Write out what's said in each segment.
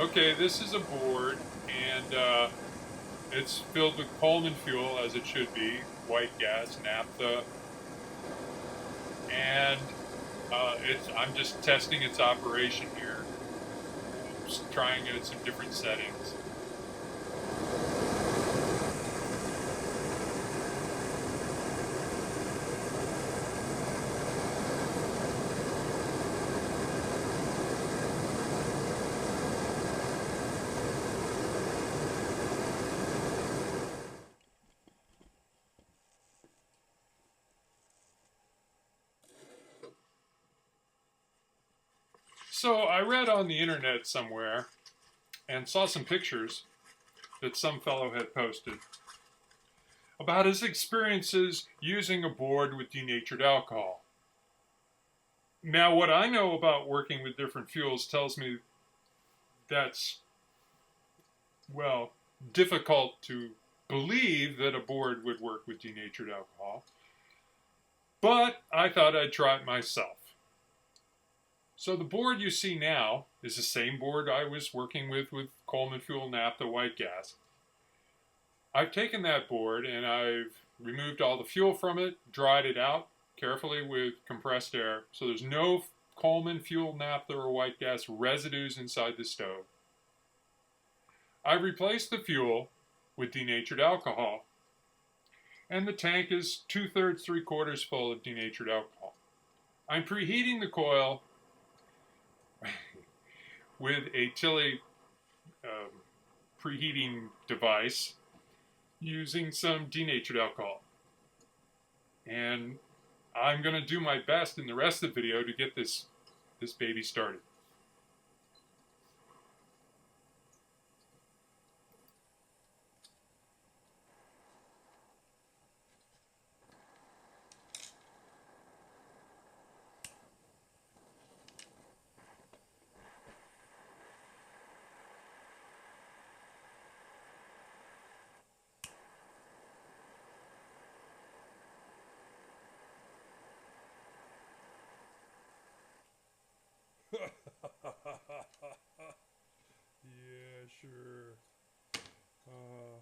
Okay, this is a board, and it's filled with Coleman fuel, as it should be, white gas, naphtha, and I'm just testing its operation here, just trying it at some different settings. So I read on the internet somewhere and saw some pictures that some fellow had posted about his experiences using a board with denatured alcohol. Now, what I know about working with different fuels tells me that's, well, difficult to believe that a board would work with denatured alcohol, but I thought I'd try it myself. So the board you see now is the same board I was working with Coleman fuel, naphtha, white gas. I've taken that board and I've removed all the fuel from it, dried it out carefully with compressed air, so there's no Coleman fuel, naphtha, or white gas residues inside the stove. I've replaced the fuel with denatured alcohol, and the tank is 2/3, 3/4 full of denatured alcohol. I'm preheating the coil with a Tilly preheating device using some denatured alcohol. And I'm going to do my best in the rest of the video to get this baby started. Yeah, sure. Uh,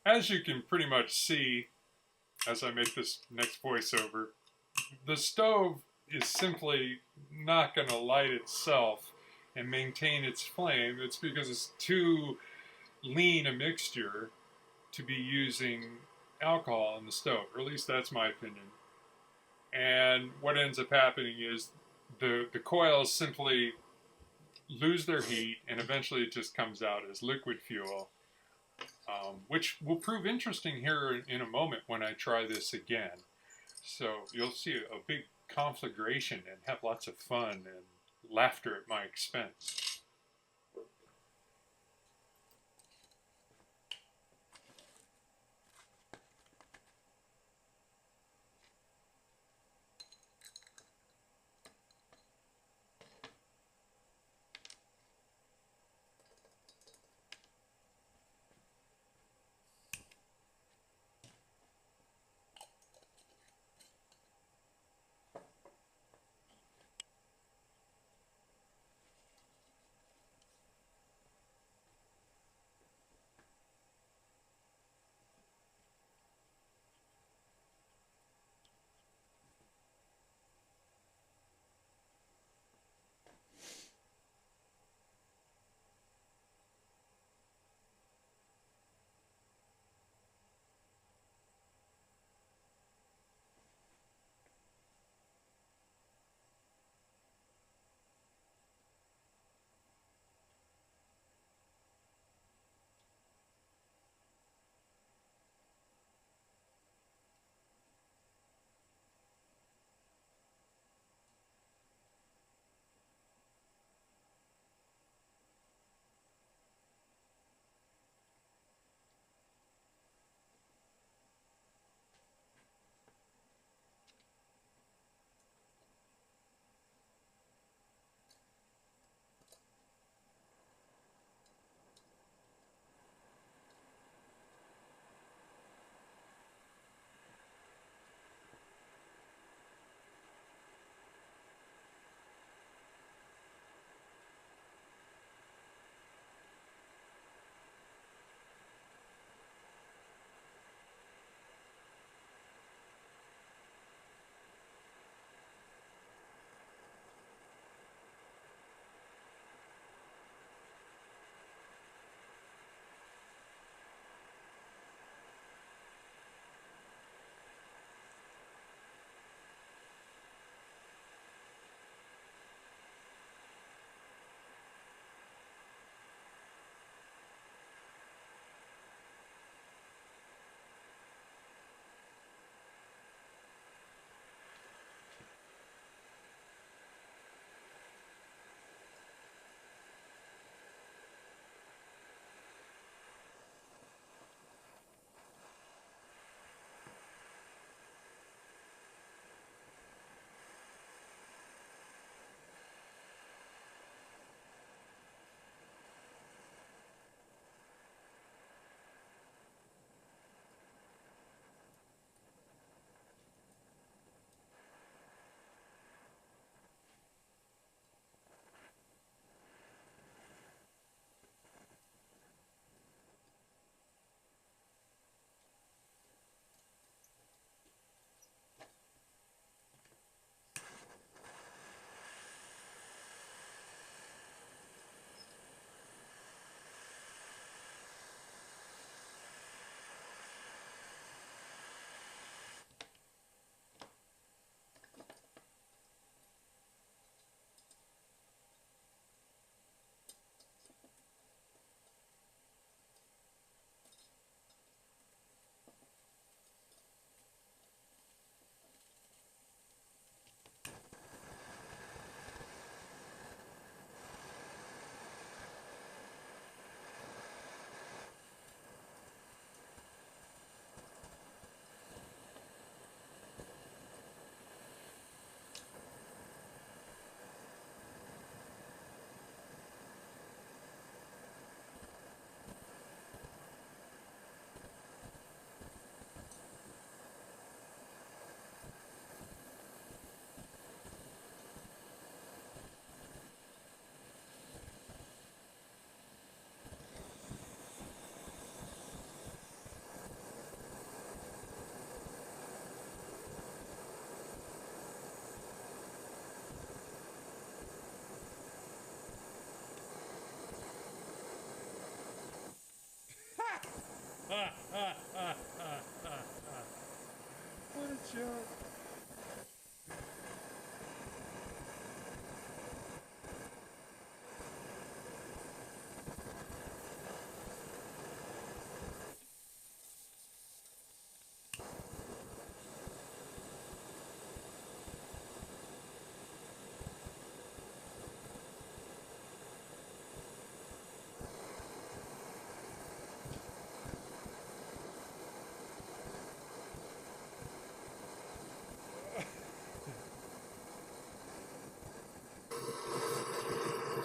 as you can pretty much see as I make this next voiceover, the stove is simply not going to light itself and maintain its flame. It's because it's too lean a mixture to be using alcohol in the stove, or at least that's my opinion. And what ends up happening is the coils simply lose their heat, and eventually it just comes out as liquid fuel, which will prove interesting here in a moment when I try this again. So you'll see a big conflagration and have lots of fun and laughter at my expense.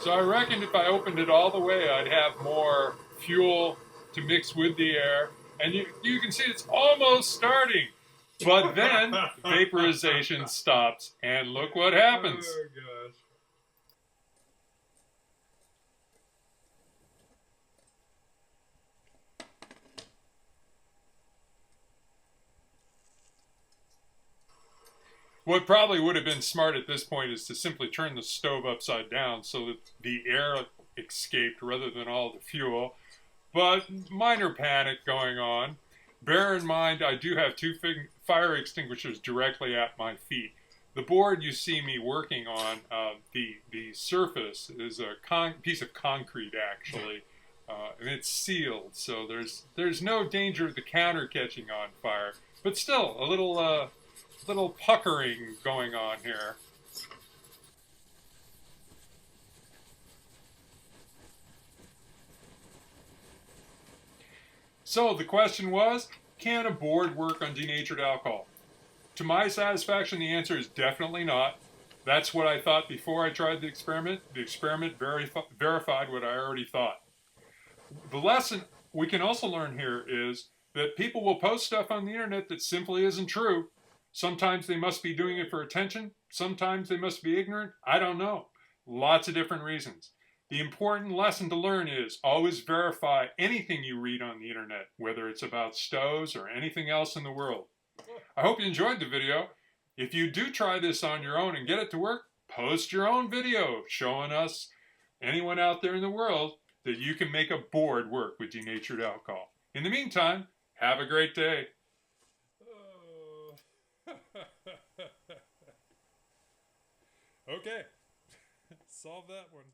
So I reckoned if I opened it all the way, I'd have more fuel to mix with the air. And you can see it's almost starting. But then vaporization stops, and look what happens. Oh, gosh. What probably would have been smart at this point is to simply turn the stove upside down so that the air escaped rather than all the fuel. But minor panic going on. Bear in mind, I do have two fire extinguishers directly at my feet. The board you see me working on, the surface is a piece of concrete actually, and it's sealed, so there's no danger of the counter catching on fire. But still, a little puckering going on here. So the question was, can a board work on denatured alcohol? To my satisfaction, the answer is definitely not. That's what I thought before I tried the experiment. The experiment verified what I already thought. The lesson we can also learn here is that people will post stuff on the internet that simply isn't true. Sometimes they must be doing it for attention. Sometimes they must be ignorant. I don't know. Lots of different reasons. The important lesson to learn is always verify anything you read on the internet, whether it's about stoves or anything else in the world. I hope you enjoyed the video. If you do try this on your own and get it to work, post your own video showing us, anyone out there in the world, that you can make a board work with denatured alcohol. In the meantime, have a great day. Okay. Solve that one.